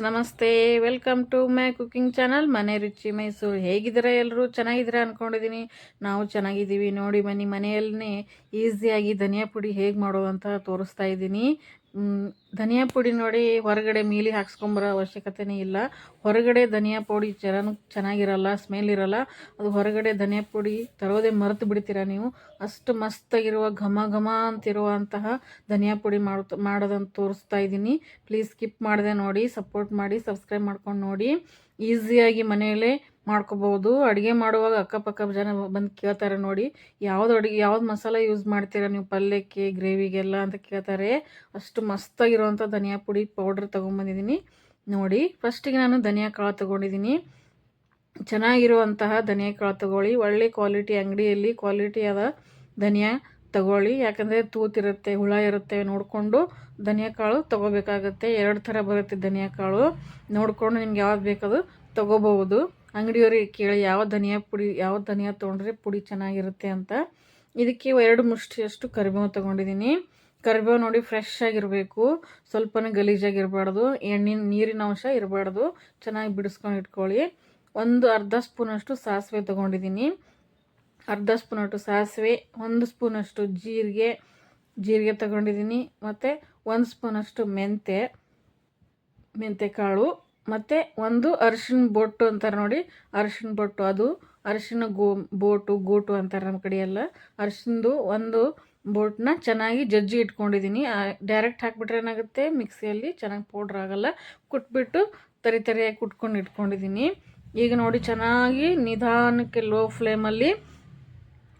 ನಮಸ್ತೆ. Welcome to my cooking channel Mane Ruchi Mysuru. ಹೇಗಿದ್ದೀರಾ ಎಲ್ಲರೂ? ಚೆನ್ನಾಗಿದ್ದೀರಾ ಅಂದ್ಕೊಂಡಿದ್ದೀನಿ. ನಾವು ಚೆನ್ನಾಗಿದ್ದೀವಿ. ನೋಡಿ ಮನೆಯಲ್ಲೇ ಈಸಿಯಾಗಿ ಧನಿಯಾ ಪುಡಿ ಹೇಗೆ ಮಾಡೋದು ಅಂತ ತೋರಿಸ್ತಾ ಇದ್ದೀನಿ. ಧನಿಯಾ ಪುಡಿ ನೋಡಿ, ಹೊರಗಡೆ ಮೀಲಿ ಹಾಕ್ಸ್ಕೊಂಬರೋ ಅವಶ್ಯಕತೆನೇ ಇಲ್ಲ. ಹೊರಗಡೆ ಧನಿಯಾ ಪುಡಿ ಚೆನ್ನಾಗಿರಲ್ಲ, ಸ್ಮೆಲ್ ಇರಲ್ಲ. ಅದು ಹೊರಗಡೆ ಧನಿಯಾ ಪುಡಿ ತರೋದೇ ಮರೆತು ಬಿಡ್ತೀರಾ ನೀವು. ಅಷ್ಟು ಮಸ್ತಾಗಿರುವ ಘಮ ಘಮ ಅಂತಿರುವಂತಹ ಧನಿಯಾ ಪುಡಿ ಮಾಡೋದಂತ ತೋರಿಸ್ತಾ ಇದ್ದೀನಿ. ಪ್ಲೀಸ್ ಸ್ಕಿಪ್ ಮಾಡದೆ ನೋಡಿ, ಸಪೋರ್ಟ್ ಮಾಡಿ, ಸಬ್ಸ್ಕ್ರೈಬ್ ಮಾಡ್ಕೊಂಡು ನೋಡಿ. ಈಸಿಯಾಗಿ ಮನೆಯಲ್ಲೇ ಮಾಡ್ಕೋಬೋದು. ಅಡುಗೆ ಮಾಡುವಾಗ ಅಕ್ಕಪಕ್ಕ ಜನ ಬಂದು ಕೇಳ್ತಾರೆ ನೋಡಿ, ಯಾವ್ದು ಮಸಾಲೆ ಯೂಸ್ ಮಾಡ್ತೀರಾ ನೀವು ಪಲ್ಯಕ್ಕೆ, ಗ್ರೇವಿಗೆಲ್ಲ ಅಂತ ಕೇಳ್ತಾರೆ. ಅಷ್ಟು ಮಸ್ತಾಗಿರುವಂಥ ಧನಿಯಾ ಪುಡಿ ಪೌಡ್ರ್ ತೊಗೊಂಬಂದಿದ್ದೀನಿ ನೋಡಿ. ಫಸ್ಟಿಗೆ ನಾನು ಧನಿಯಾ ಕಾಳು ತೊಗೊಂಡಿದ್ದೀನಿ. ಚೆನ್ನಾಗಿರುವಂತಹ ಧನಿಯಾ ಕಾಳು ತೊಗೊಳ್ಳಿ. ಒಳ್ಳೆ ಕ್ವಾಲಿಟಿ ಅಂಗಡಿಯಲ್ಲಿ ಕ್ವಾಲಿಟಿಯಾದ ಧನಿಯಾ ತಗೊಳ್ಳಿ. ಯಾಕಂದರೆ ತೂತಿರುತ್ತೆ, ಹುಳ ಇರುತ್ತೆ, ನೋಡಿಕೊಂಡು ಧನಿಯಾ ಕಾಳು ತೊಗೋಬೇಕಾಗತ್ತೆ. 2 ಥರ ಬರುತ್ತೆ ಧನಿಯಾ ಕಾಳು. ನೋಡಿಕೊಂಡು ನಿಮ್ಗೆ ಯಾವ್ದು ಬೇಕದು ತೊಗೋಬಹುದು. ಅಂಗಡಿಯವ್ರಿಗೆ ಕೇಳಿ ಯಾವ ಧನಿಯಾ ತೊಗೊಂಡ್ರೆ ಪುಡಿ ಚೆನ್ನಾಗಿರುತ್ತೆ ಅಂತ. ಇದಕ್ಕೆ 2 ಮುಷ್ಟಿಯಷ್ಟು ಕರಿಬೇವು ತೊಗೊಂಡಿದ್ದೀನಿ. ಕರಿಬೇವು ನೋಡಿ ಫ್ರೆಶ್ ಆಗಿರಬೇಕು, ಸ್ವಲ್ಪನೂ ಗಲೀಜಾಗಿರಬಾರ್ದು, ನೀರಿನ ಅಂಶ ಇರಬಾರ್ದು. ಚೆನ್ನಾಗಿ ಬಿಡಿಸ್ಕೊಂಡು ಇಟ್ಕೊಳ್ಳಿ. ಅರ್ಧ ಸ್ಪೂನಷ್ಟು ಸಾಸಿವೆ ತೊಗೊಂಡಿದ್ದೀನಿ. ಅರ್ಧ ಸ್ಪೂನಷ್ಟು ಸಾಸಿವೆ, 1 ಸ್ಪೂನಷ್ಟು ಜೀರಿಗೆ ತೊಗೊಂಡಿದ್ದೀನಿ. ಮತ್ತು 1 ಸ್ಪೂನಷ್ಟು ಮೆಂತೆ ಕಾಳು, ಮತ್ತು 1 ಅರಿಶಿನ ಬೊಟ್ಟು ಅಂತಾರೆ ನೋಡಿ, ಅರಿಶಿನ ಬೊಟ್ಟು. ಅದು ಅರಿಶಿನ ಗೋಟು ಅಂತಾರೆ ನಮ್ಮ ಕಡೆ ಎಲ್ಲ. ಅರಿಶಿನದು 1 ಬೋಟನ್ನ ಚೆನ್ನಾಗಿ ಜಜ್ಜಿ ಇಟ್ಕೊಂಡಿದ್ದೀನಿ. ಡೈರೆಕ್ಟ್ ಹಾಕಿಬಿಟ್ರೆ ಏನಾಗುತ್ತೆ, ಮಿಕ್ಸಿಯಲ್ಲಿ ಚೆನ್ನಾಗಿ ಪೌಡ್ರ್ ಆಗೋಲ್ಲ. ಕುಟ್ಬಿಟ್ಟು ತರಿಯಾಗಿ ಕುಟ್ಕೊಂಡು ಇಟ್ಕೊಂಡಿದ್ದೀನಿ. ಈಗ ನೋಡಿ, ಚೆನ್ನಾಗಿ ನಿಧಾನಕ್ಕೆ ಲೋ ಫ್ಲೇಮಲ್ಲಿ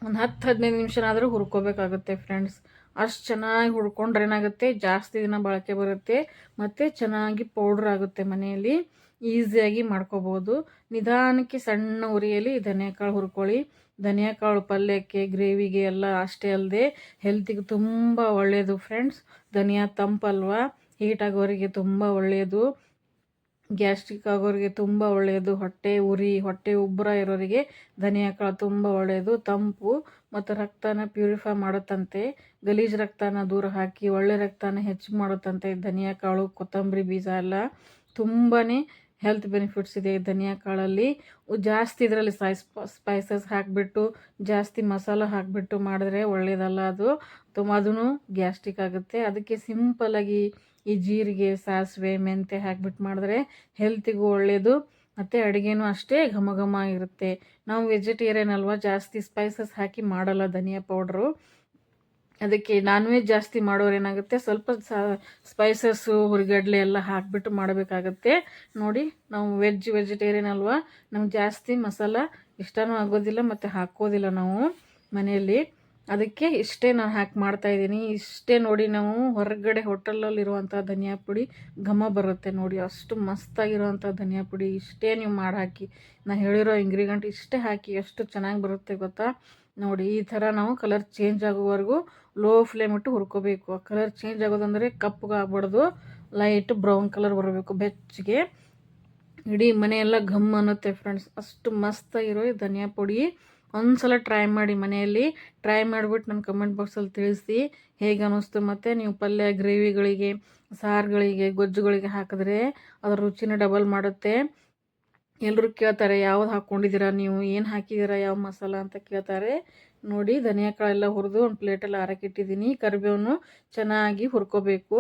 ಒಂದು 10-15 ನಿಮಿಷನಾದರೂ ಹುರ್ಕೋಬೇಕಾಗುತ್ತೆ ಫ್ರೆಂಡ್ಸ್. ಅಷ್ಟು ಚೆನ್ನಾಗಿ ಹುರ್ಕೊಂಡ್ರೆ ಏನಾಗುತ್ತೆ, ಜಾಸ್ತಿ ದಿನ ಬಳಕೆ ಬರುತ್ತೆ ಮತ್ತು ಚೆನ್ನಾಗಿ ಪೌಡ್ರ್ ಆಗುತ್ತೆ. ಮನೆಯಲ್ಲಿ ಈಸಿಯಾಗಿ ಮಾಡ್ಕೋಬೋದು. ನಿಧಾನಕ್ಕೆ ಸಣ್ಣ ಉರಿಯಲ್ಲಿ ಧನಿಯಾಕಾಳು ಹುರ್ಕೊಳ್ಳಿ. ಧನಿಯಾಕಾಳು ಪಲ್ಯಕ್ಕೆ, ಗ್ರೇವಿಗೆ ಎಲ್ಲ ಅಷ್ಟೇ ಅಲ್ಲದೆ ಹೆಲ್ತಿಗೆ ತುಂಬ ಒಳ್ಳೆಯದು ಫ್ರೆಂಡ್ಸ್. ಧನಿಯಾ ತಂಪಲ್ವಾ, ಹೀಟ್ ಆಗೋರಿಗೆ ತುಂಬ ಒಳ್ಳೆಯದು, ಗ್ಯಾಸ್ಟ್ರಿಕ್ ಆಗೋರಿಗೆ ತುಂಬ ಒಳ್ಳೆಯದು, ಹೊಟ್ಟೆ ಉಬ್ಬರ ಇರೋರಿಗೆ ಧನಿಯಾಕಾಳು ತುಂಬ ಒಳ್ಳೆಯದು. ತಂಪು ಮತ್ತು ರಕ್ತನ ಪ್ಯೂರಿಫೈ ಮಾಡುತ್ತಂತೆ, ಗಲೀಜು ರಕ್ತನ ದೂರ ಹಾಕಿ ಒಳ್ಳೆ ರಕ್ತನ ಹೆಚ್ಚು ಮಾಡುತ್ತಂತೆ ಧನಿಯಾಕಾಳು, ಕೊತ್ತಂಬರಿ ಬೀಜ ಎಲ್ಲ. ತುಂಬಾ ಹೆಲ್ತ್ ಬೆನಿಫಿಟ್ಸ್ ಇದೆ ಧನಿಯಾಕಾಳಲ್ಲಿ. ಜಾಸ್ತಿ ಇದರಲ್ಲಿ ಸ್ಪೈಸಸ್ ಹಾಕಿಬಿಟ್ಟು, ಜಾಸ್ತಿ ಮಸಾಲ ಹಾಕಿಬಿಟ್ಟು ಮಾಡಿದ್ರೆ ಒಳ್ಳೆಯದಲ್ಲ. ಅದೂ ಗ್ಯಾಸ್ಟ್ರಿಕ್ ಆಗುತ್ತೆ. ಅದಕ್ಕೆ ಸಿಂಪಲಾಗಿ ಈ ಜೀರಿಗೆ, ಸಾಸಿವೆ, ಮೆಂತೆ ಹಾಕಿಬಿಟ್ಟು ಮಾಡಿದ್ರೆ ಹೆಲ್ತಿಗೂ ಒಳ್ಳೆಯದು ಮತ್ತು ಅಡುಗೆನೂ ಅಷ್ಟೇ ಘಮ ಘಮ ಇರುತ್ತೆ. ನಾವು ವೆಜಿಟೇರಿಯನ್ ಅಲ್ವಾ, ಜಾಸ್ತಿ ಸ್ಪೈಸಸ್ ಹಾಕಿ ಮಾಡಲ್ಲ ಧನಿಯಾ ಪೌಡ್ರು. ಅದಕ್ಕೆ ನಾನ್ ವೆಜ್ ಜಾಸ್ತಿ ಮಾಡೋರು ಏನಾಗುತ್ತೆ, ಸ್ವಲ್ಪ ಸ್ಪೈಸಸ್ಸು, ಹುರಿಗಡಲೆ ಎಲ್ಲ ಹಾಕಿಬಿಟ್ಟು ಮಾಡಬೇಕಾಗತ್ತೆ ನೋಡಿ. ನಾವು ವೆಜಿಟೇರಿಯನ್ ಅಲ್ವಾ, ನಮ್ಗೆ ಜಾಸ್ತಿ ಮಸಾಲ ಇಷ್ಟನೂ ಆಗೋದಿಲ್ಲ ಮತ್ತು ಹಾಕೋದಿಲ್ಲ ನಾವು ಮನೆಯಲ್ಲಿ. ಅದಕ್ಕೆ ಇಷ್ಟೇ ನಾನು ಹಾಕಿ ಮಾಡ್ತಾಯಿದ್ದೀನಿ. ಇಷ್ಟೇ ನೋಡಿ, ನಾವು ಹೊರಗಡೆ ಹೋಟೆಲಲ್ಲಿರುವಂಥ ಧನಿಯಾ ಪುಡಿ ಘಮ ಬರುತ್ತೆ ನೋಡಿ. ಅಷ್ಟು ಮಸ್ತಾಗಿರುವಂಥ ಧನಿಯಾ ಪುಡಿ ಇಷ್ಟೇ ನೀವು ಮಾಡಿ ಹಾಕಿ. ನಾನು ಹೇಳಿರೋ ಇಂಗ್ರೀಡಿಯೆಂಟ್ ಇಷ್ಟೇ ಹಾಕಿ ಎಷ್ಟು ಚೆನ್ನಾಗಿ ಬರುತ್ತೆ ಗೊತ್ತಾ ನೋಡಿ. ಈ ಥರ ನಾವು ಕಲರ್ ಚೇಂಜ್ ಆಗೋವರೆಗೂ ಲೋ ಫ್ಲೇಮ್ ಇಟ್ಟು ಹುರ್ಕೋಬೇಕು. ಕಲರ್ ಚೇಂಜ್ ಆಗೋದಂದರೆ ಕಪ್ಪಗೆ ಆಗ್ಬಾರ್ದು, ಲೈಟ್ ಬ್ರೌನ್ ಕಲರ್ ಬರಬೇಕು ಬೆಚ್ಚಗೆ. ಇಡೀ ಮನೆಯೆಲ್ಲ ಘಮ್ ಅನ್ನುತ್ತೆ ಫ್ರೆಂಡ್ಸ್. ಅಷ್ಟು ಮಸ್ತಾಗಿರೋ ಈ ಧನಿಯಾ ಪುಡಿ ಒಂದ್ಸಲ ಟ್ರೈ ಮಾಡಿ. ಮನೆಯಲ್ಲಿ ಟ್ರೈ ಮಾಡಿಬಿಟ್ಟು ನನ್ನ ಕಮೆಂಟ್ ಬಾಕ್ಸಲ್ಲಿ ತಿಳಿಸಿ ಹೇಗೆ ಅನ್ನಿಸ್ತು. ಮತ್ತು ನೀವು ಪಲ್ಯ, ಗ್ರೇವಿಗಳಿಗೆ, ಸಾರುಗಳಿಗೆ, ಗೊಜ್ಜುಗಳಿಗೆ ಹಾಕಿದ್ರೆ ಅದರ ರುಚಿನ ಡಬಲ್ ಮಾಡುತ್ತೆ. ಎಲ್ಲರೂ ಕೇಳ್ತಾರೆ, ಯಾವ್ದು ಹಾಕ್ಕೊಂಡಿದ್ದೀರಾ ನೀವು, ಏನು ಹಾಕಿದ್ದೀರಾ, ಯಾವ ಮಸಾಲ ಅಂತ ಕೇಳ್ತಾರೆ ನೋಡಿ. ಧನಿಯಾಕಾಳೆಲ್ಲ ಹುರಿದು ಒಂದು ಪ್ಲೇಟಲ್ಲಿ ಹಾರಕ್ಕಿಟ್ಟಿದ್ದೀನಿ. ಕರಿಬೇವನ್ನು ಚೆನ್ನಾಗಿ ಹುರ್ಕೋಬೇಕು.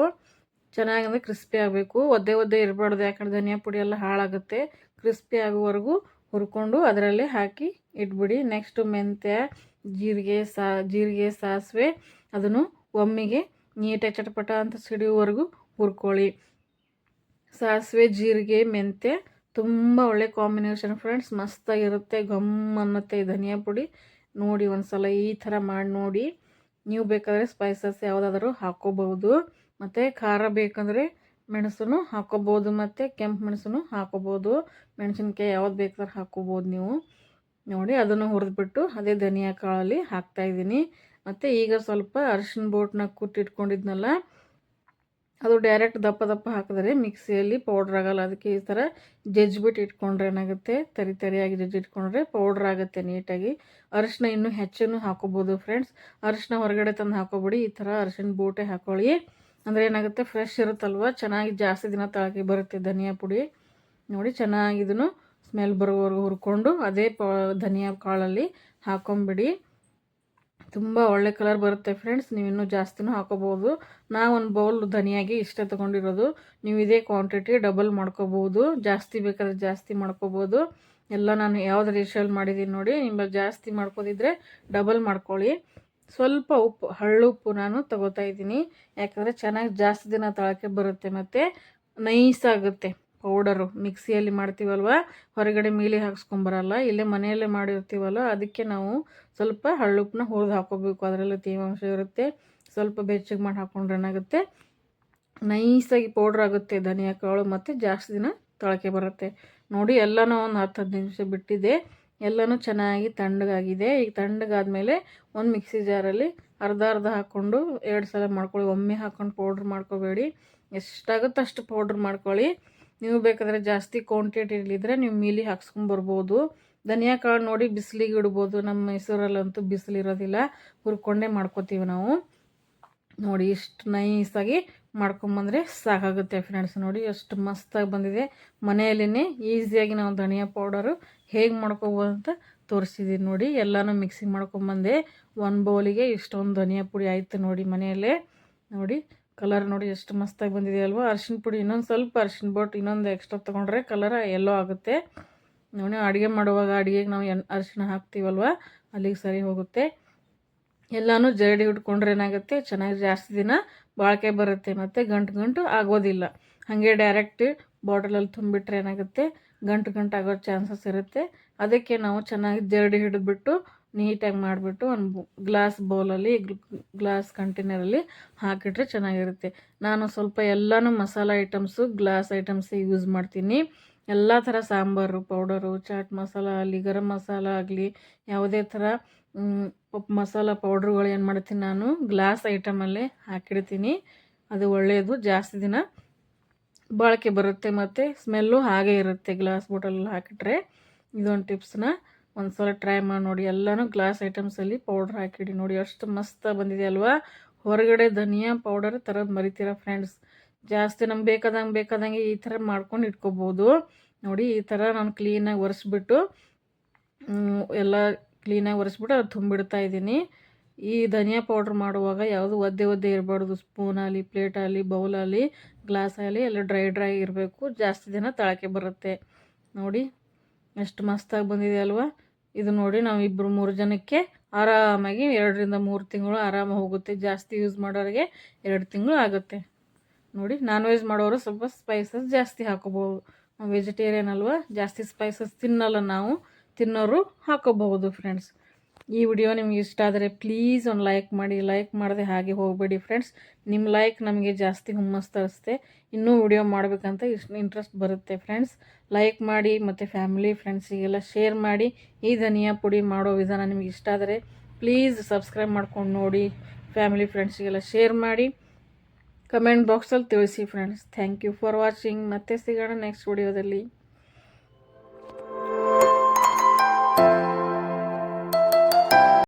ಚೆನ್ನಾಗಿ ಅಂದರೆ ಕ್ರಿಸ್ಪಿ ಆಗಬೇಕು, ಒದ್ದೆ ಇರಬಾರ್ದು. ಯಾಕಂದ್ರೆ ಧನಿಯಾ ಪುಡಿ ಎಲ್ಲ ಹಾಳಾಗುತ್ತೆ. ಕ್ರಿಸ್ಪಿ ಆಗೋವರೆಗೂ ಹುರ್ಕೊಂಡು ಅದರಲ್ಲೇ ಹಾಕಿ ಇಟ್ಬಿಡಿ. ನೆಕ್ಸ್ಟು ಮೆಂತ್ಯ, ಜೀರಿಗೆ, ಸಾಸಿವೆ, ಅದನ್ನು ಒಮ್ಮೆಗೆ ನೀಟಾಗಿ ಚಟಪಟ ಅಂತ ಸಿಡಿಯೋವರೆಗೂ ಹುರ್ಕೊಳ್ಳಿ. ಸಾಸಿವೆ, ಜೀರಿಗೆ, ಮೆಂತ್ಯ ತುಂಬ ಒಳ್ಳೆ ಕಾಂಬಿನೇಷನ್ ಫ್ರೆಂಡ್ಸ್. ಮಸ್ತಾಗಿರುತ್ತೆ, ಘಮ್ ಅನ್ನುತ್ತೆ ಈ ಧನಿಯಾ ಪುಡಿ ನೋಡಿ. ಒಂದ್ಸಲ ಈ ಥರ ಮಾಡಿ ನೋಡಿ. ನೀವು ಬೇಕಾದರೆ ಸ್ಪೈಸಸ್ ಯಾವುದಾದ್ರೂ ಹಾಕ್ಕೋಬಹುದು. ಮತ್ತು ಖಾರ ಬೇಕಂದರೆ ಮೆಣಸನ್ನು ಹಾಕ್ಕೋಬೋದು, ಮತ್ತು ಕೆಂಪು ಮೆಣಸನ್ನು ಹಾಕ್ಕೋಬೋದು. ಮೆಣಸಿನ್ಕಾಯಿ ಯಾವ್ದು ಬೇಕಾದ್ರೆ ಹಾಕ್ಕೋಬೋದು ನೀವು ನೋಡಿ. ಅದನ್ನು ಹುರಿದ್ಬಿಟ್ಟು ಅದೇ ಧನಿಯಾ ಕಾಳಲ್ಲಿ ಹಾಕ್ತಾಯಿದ್ದೀನಿ. ಮತ್ತು ಈಗ ಸ್ವಲ್ಪ ಅರಿಶಿನ ಬೋಟನ್ನ ಕುಟ್ಟಿಟ್ಕೊಂಡಿದ್ನಲ್ಲ, ಅದು ಡೈರೆಕ್ಟ್ ದಪ್ಪ ಹಾಕಿದ್ರೆ ಮಿಕ್ಸಿಯಲ್ಲಿ ಪೌಡ್ರ್ ಆಗೋಲ್ಲ. ಅದಕ್ಕೆ ಈ ಥರ ಜಜ್ಜಿಬಿಟ್ಟು ಇಟ್ಕೊಂಡ್ರೆ ಏನಾಗುತ್ತೆ, ತರಿಯಾಗಿ ಜಜ್ಜಿಟ್ಕೊಂಡ್ರೆ ಪೌಡ್ರ್ ಆಗುತ್ತೆ ನೀಟಾಗಿ. ಅರಿಶಿನ ಇನ್ನೂ ಹೆಚ್ಚನ್ನು ಹಾಕೋಬೋದು ಫ್ರೆಂಡ್ಸ್. ಅರಿಶಿನ ಹೊರಗಡೆ ತಂದು ಹಾಕೋಬಿಡಿ, ಈ ಥರ ಅರಿಶಿನ ಬೋಟೆ ಹಾಕೊಳ್ಳಿ. ಅಂದರೆ ಏನಾಗುತ್ತೆ ಫ್ರೆಶ್ ಇರುತ್ತಲ್ವ, ಚೆನ್ನಾಗಿ ಜಾಸ್ತಿ ದಿನ ತಾಳಿಕೆ ಬರುತ್ತೆ ಧನಿಯಾ ಪುಡಿ. ನೋಡಿ ಚೆನ್ನಾಗಿ ಇದನ್ನು ಸ್ಮೆಲ್ ಬರೋವರೆಗೂ ಹುರ್ಕೊಂಡು ಅದೇ ಧನಿಯಾ ಕಾಳಲ್ಲಿ ಹಾಕೊಂಬಿಡಿ. ತುಂಬ ಒಳ್ಳೆ ಕಲರ್ ಬರುತ್ತೆ ಫ್ರೆಂಡ್ಸ್. ನೀವು ಇನ್ನೂ ಜಾಸ್ತಿನೂ ಹಾಕೋಬೋದು. ನಾವು ಒಂದು ಬೌಲ್ ಧನಿಯಾಗಿ ಇಷ್ಟ ತೊಗೊಂಡಿರೋದು. ನೀವು ಇದೇ ಕ್ವಾಂಟಿಟಿ ಡಬಲ್ ಮಾಡ್ಕೋಬೋದು, ಜಾಸ್ತಿ ಬೇಕಾದ್ರೆ ಜಾಸ್ತಿ ಮಾಡ್ಕೋಬೋದು. ಎಲ್ಲ ನಾನು ಯಾವ್ದು ರೇಷಿಯಲ್ಲಿ ಮಾಡಿದ್ದೀನಿ ನೋಡಿ. ನಿಮ್ಮಲ್ಲಿ ಜಾಸ್ತಿ ಮಾಡ್ಕೋದಿದ್ರೆ ಡಬಲ್ ಮಾಡ್ಕೊಳ್ಳಿ. ಸ್ವಲ್ಪ ಉಪ್ಪು, ಹಳ್ಳುಪ್ಪು ನಾನು ತೊಗೋತಾ ಇದ್ದೀನಿ, ಯಾಕಂದರೆ ಚೆನ್ನಾಗಿ ಜಾಸ್ತಿ ದಿನ ತಾಳಕ್ಕೆ ಬರುತ್ತೆ ಮತ್ತು ನೈಸ್ ಆಗುತ್ತೆ. ಪೌಡರು ಮಿಕ್ಸಿಯಲ್ಲಿ ಮಾಡ್ತೀವಲ್ವ, ಹೊರಗಡೆ ಮೀಲಿ ಹಾಕ್ಸ್ಕೊಂಬರಲ್ಲ, ಇಲ್ಲೇ ಮನೆಯಲ್ಲೇ ಮಾಡಿರ್ತೀವಲ್ಲ, ಅದಕ್ಕೆ ನಾವು ಸ್ವಲ್ಪ ಹಳ್ಳುಪ್ಪನ್ನ ಹುರಿದು ಹಾಕೋಬೇಕು. ಅದರಲ್ಲಿ ತೇವಾಂಶ ಇರುತ್ತೆ. ಸ್ವಲ್ಪ ಬೆಚ್ಚಗೆ ಮಾಡಿ ಹಾಕ್ಕೊಂಡ್ರೆ ಏನಾಗುತ್ತೆ, ನೈಸಾಗಿ ಪೌಡ್ರ್ ಆಗುತ್ತೆ ಧನಿಯಾ ಕಾಳು ಮತ್ತು ಜಾಸ್ತಿ ದಿನ ತೊಳಕೆ ಬರುತ್ತೆ. ನೋಡಿ ಎಲ್ಲನೂ ಒಂದು 10-15 ನಿಮಿಷ ಬಿಟ್ಟಿದೆ. ಎಲ್ಲನೂ ಚೆನ್ನಾಗಿ ತಣ್ಣಗಾಗಿದೆ. ಈಗ ತಣ್ಣಗಾದ್ಮೇಲೆ ಒಂದು ಮಿಕ್ಸಿ ಜಾರಲ್ಲಿ ಅರ್ಧ ಹಾಕ್ಕೊಂಡು 2 ಸಲ ಮಾಡ್ಕೊಳ್ಳಿ. ಒಮ್ಮೆ ಹಾಕ್ಕೊಂಡು ಪೌಡ್ರ್ ಮಾಡ್ಕೋಬೇಡಿ, ಎಷ್ಟಾಗುತ್ತೋ ಅಷ್ಟು ಪೌಡ್ರ್ ಮಾಡ್ಕೊಳ್ಳಿ. ನೀವು ಬೇಕಾದರೆ ಜಾಸ್ತಿ ಕ್ವಾಂಟಿಟಿಲಿದ್ದರೆ ನೀವು ಮೀಲಿ ಹಾಕ್ಸ್ಕೊಂಬರ್ಬೋದು. ಧನಿಯಾ ಕಾಳು ನೋಡಿ ಬಿಸಿಲಿಗೆ ಇಡ್ಬೋದು. ನಮ್ಮ ಮೈಸೂರಲ್ಲಂತೂ ಬಿಸಿಲಿರೋದಿಲ್ಲ, ಹುರ್ಕೊಂಡೇ ಮಾಡ್ಕೋತೀವಿ ನಾವು. ನೋಡಿ ಇಷ್ಟು ನೈಸಾಗಿ ಮಾಡ್ಕೊಂಬಂದರೆ ಸಾಕಾಗುತ್ತೆ ಫ್ರೆಂಡ್ಸ್. ನೋಡಿ ಎಷ್ಟು ಮಸ್ತಾಗಿ ಬಂದಿದೆ. ಮನೆಯಲ್ಲೇ ಈಸಿಯಾಗಿ ನಾವು ಧನಿಯಾ ಪೌಡರು ಹೇಗೆ ಮಾಡ್ಕೋಬೋದು ಅಂತ ತೋರಿಸಿದ್ದೀನಿ ನೋಡಿ. ಎಲ್ಲನೂ ಮಿಕ್ಸಿ ಮಾಡ್ಕೊಂಬಂದೆ. ಒಂದು ಬೌಲಿಗೆ ಇಷ್ಟೊಂದು ಧನಿಯಾ ಪುಡಿ ಆಯಿತು ನೋಡಿ ಮನೆಯಲ್ಲೇ. ನೋಡಿ ಕಲರ್ ನೋಡಿ ಎಷ್ಟು ಮಸ್ತಾಗಿ ಬಂದಿದೆ ಅಲ್ವಾ. ಅರಿಶಿನ ಪುಡಿ ಇನ್ನೊಂದು ಸ್ವಲ್ಪ ಅರಿಶಿನ ಬೋಟ್ ಇನ್ನೊಂದು ಎಕ್ಸ್ಟ್ರಾ ತೊಗೊಂಡ್ರೆ ಕಲರ್ ಎಲ್ಲೋ ಆಗುತ್ತೆ ನೋಡಿ. ಅಡುಗೆ ಮಾಡುವಾಗ ಅಡುಗೆಗೆ ನಾವು ಅರಿಶಿನ ಹಾಕ್ತೀವಲ್ವ, ಅಲ್ಲಿಗೆ ಸರಿ ಹೋಗುತ್ತೆ. ಎಲ್ಲನೂ ಜರಡಿ ಹಿಡ್ಕೊಂಡ್ರೆ ಏನಾಗುತ್ತೆ, ಚೆನ್ನಾಗಿ ಜಾಸ್ತಿ ದಿನ ಬಾಳಿಕೆ ಬರುತ್ತೆ ಮತ್ತು ಗಂಟು ಆಗೋದಿಲ್ಲ. ಹಾಗೆ ಡೈರೆಕ್ಟ್ ಬಾಟಲಲ್ಲಿ ತುಂಬಿಟ್ರೆ ಏನಾಗುತ್ತೆ, ಗಂಟು ಆಗೋ ಚಾನ್ಸಸ್ ಇರುತ್ತೆ. ಅದಕ್ಕೆ ನಾವು ಚೆನ್ನಾಗಿ ಜರಡಿ ಹಿಡಿದ್ಬಿಟ್ಟು ನೀಟಾಗಿ ಮಾಡಿಬಿಟ್ಟು ಒಂದು ಗ್ಲಾಸ್ ಬೌಲಲ್ಲಿ, ಗ್ಲಾಸ್ ಕಂಟೈನರಲ್ಲಿ ಹಾಕಿಟ್ರೆ ಚೆನ್ನಾಗಿರುತ್ತೆ. ನಾನು ಸ್ವಲ್ಪ ಎಲ್ಲನೂ ಮಸಾಲ ಐಟಮ್ಸು ಗ್ಲಾಸ್ ಐಟಮ್ಸೇ ಯೂಸ್ ಮಾಡ್ತೀನಿ. ಎಲ್ಲ ಥರ ಸಾಂಬಾರು ಪೌಡರು, ಚಾಟ್ ಮಸಾಲ ಆಗಲಿ, ಗರಂ ಮಸಾಲ ಆಗಲಿ, ಯಾವುದೇ ಥರ ಮಸಾಲ ಪೌಡ್ರುಗಳು ಏನು ಮಾಡ್ತೀನಿ ನಾನು ಗ್ಲಾಸ್ ಐಟಮಲ್ಲೇ ಹಾಕಿಡ್ತೀನಿ. ಅದು ಒಳ್ಳೆಯದು, ಜಾಸ್ತಿ ದಿನ ಬಾಳಿಕೆ ಬರುತ್ತೆ ಮತ್ತು ಸ್ಮೆಲ್ಲು ಹಾಗೆ ಇರುತ್ತೆ ಗ್ಲಾಸ್ ಬಾಟಲಲ್ಲಿ ಹಾಕಿಟ್ರೆ. ಇದೊಂದು ಟಿಪ್ಸ್ನ ಒಂದು ಸಲ ಟ್ರೈ ಮಾಡಿ ನೋಡಿ. ಎಲ್ಲನೂ ಗ್ಲಾಸ್ ಐಟಮ್ಸಲ್ಲಿ ಪೌಡ್ರ್ ಹಾಕಿಡಿ. ನೋಡಿ ಎಷ್ಟು ಮಸ್ತಾಗಿ ಬಂದಿದೆ ಅಲ್ವಾ. ಹೊರಗಡೆ ಧನಿಯಾ ಪೌಡರ್ ಥರದ್ದು ಮರಿತೀರ ಫ್ರೆಂಡ್ಸ್. ಜಾಸ್ತಿ ನಮ್ಗೆ ಬೇಕಾದಂಗೆ ಈ ಥರ ಮಾಡ್ಕೊಂಡು ಇಟ್ಕೋಬೋದು. ನೋಡಿ ಈ ಥರ ನಾನು ಕ್ಲೀನಾಗಿ ಒರೆಸ್ಬಿಟ್ಟು ಎಲ್ಲ ಕ್ಲೀನಾಗಿ ಒರೆಸ್ಬಿಟ್ಟು ಅದು ತುಂಬಿಡ್ತಾ ಇದ್ದೀನಿ. ಈ ಧನಿಯಾ ಪೌಡ್ರ್ ಮಾಡುವಾಗ ಯಾವುದು ಒದ್ದೆ ಇರಬಾರ್ದು. ಸ್ಪೂನಲ್ಲಿ, ಪ್ಲೇಟಲ್ಲಿ, ಬೌಲಲ್ಲಿ, ಗ್ಲಾಸಲ್ಲಿ ಎಲ್ಲ ಡ್ರೈ ಇರಬೇಕು. ಜಾಸ್ತಿ ದಿನ ತಾಳಕೆ ಬರುತ್ತೆ. ನೋಡಿ ಎಷ್ಟು ಮಸ್ತಾಗಿ ಬಂದಿದೆ ಅಲ್ವಾ. ಇದು ನೋಡಿ ನಾವು 2-3 ಜನಕ್ಕೆ ಆರಾಮಾಗಿ 2-3 ತಿಂಗಳು ಆರಾಮಾಗಿ ಹೋಗುತ್ತೆ. ಜಾಸ್ತಿ ಯೂಸ್ ಮಾಡೋರಿಗೆ 2 ತಿಂಗಳು ಆಗುತ್ತೆ. ನೋಡಿ ನಾನ್ ವೆಜ್ ಮಾಡೋರು ಸ್ವಲ್ಪ ಸ್ಪೈಸಸ್ ಜಾಸ್ತಿ ಹಾಕೋಬೋದು. ನಾವು ವೆಜಿಟೇರಿಯನ್ ಅಲ್ವಾ, ಜಾಸ್ತಿ ಸ್ಪೈಸಸ್ ತಿನ್ನಲ್ಲ ನಾವು, ತಿನ್ನೋರು ಹಾಕೋಬಹುದು ಫ್ರೆಂಡ್ಸ್. ಈ ವಿಡಿಯೋ ನಿಮ್ಗೆ ಇಷ್ಟ ಆದರೆ ಪ್ಲೀಸ್ ಒಂದು ಲೈಕ್ ಮಾಡಿ. ಲೈಕ್ ಮಾಡದೆ ಹಾಗೆ ಹೋಗಬೇಡಿ ಫ್ರೆಂಡ್ಸ್. ನಿಮ್ಮ ಲೈಕ್ ನಮಗೆ ಜಾಸ್ತಿ ಹುಮ್ಮಸ್ ತರಿಸುತ್ತೆ, ಇನ್ನೂ ವಿಡಿಯೋ ಮಾಡಬೇಕಂತ ಇಂಟ್ರೆಸ್ಟ್ ಬರುತ್ತೆ ಫ್ರೆಂಡ್ಸ್. ಲೈಕ್ ಮಾಡಿ ಮತ್ತು ಫ್ಯಾಮಿಲಿ ಫ್ರೆಂಡ್ಸಿಗೆಲ್ಲ ಶೇರ್ ಮಾಡಿ. ಈ ಧನಿಯಾ ಪುಡಿ ಮಾಡೋ ವಿಧಾನ ನಿಮಗೆ ಇಷ್ಟ ಆದರೆ ಪ್ಲೀಸ್ ಸಬ್ಸ್ಕ್ರೈಬ್ ಮಾಡ್ಕೊಂಡು ನೋಡಿ. ಫ್ಯಾಮಿಲಿ ಫ್ರೆಂಡ್ಸಿಗೆಲ್ಲ ಶೇರ್ ಮಾಡಿ. ಕಮೆಂಟ್ ಬಾಕ್ಸಲ್ಲಿ ತಿಳಿಸಿ friends. Thank you for watching. ಮತ್ತೆ ಸಿಗೋಣ ನೆಕ್ಸ್ಟ್ ವಿಡಿಯೋದಲ್ಲಿ.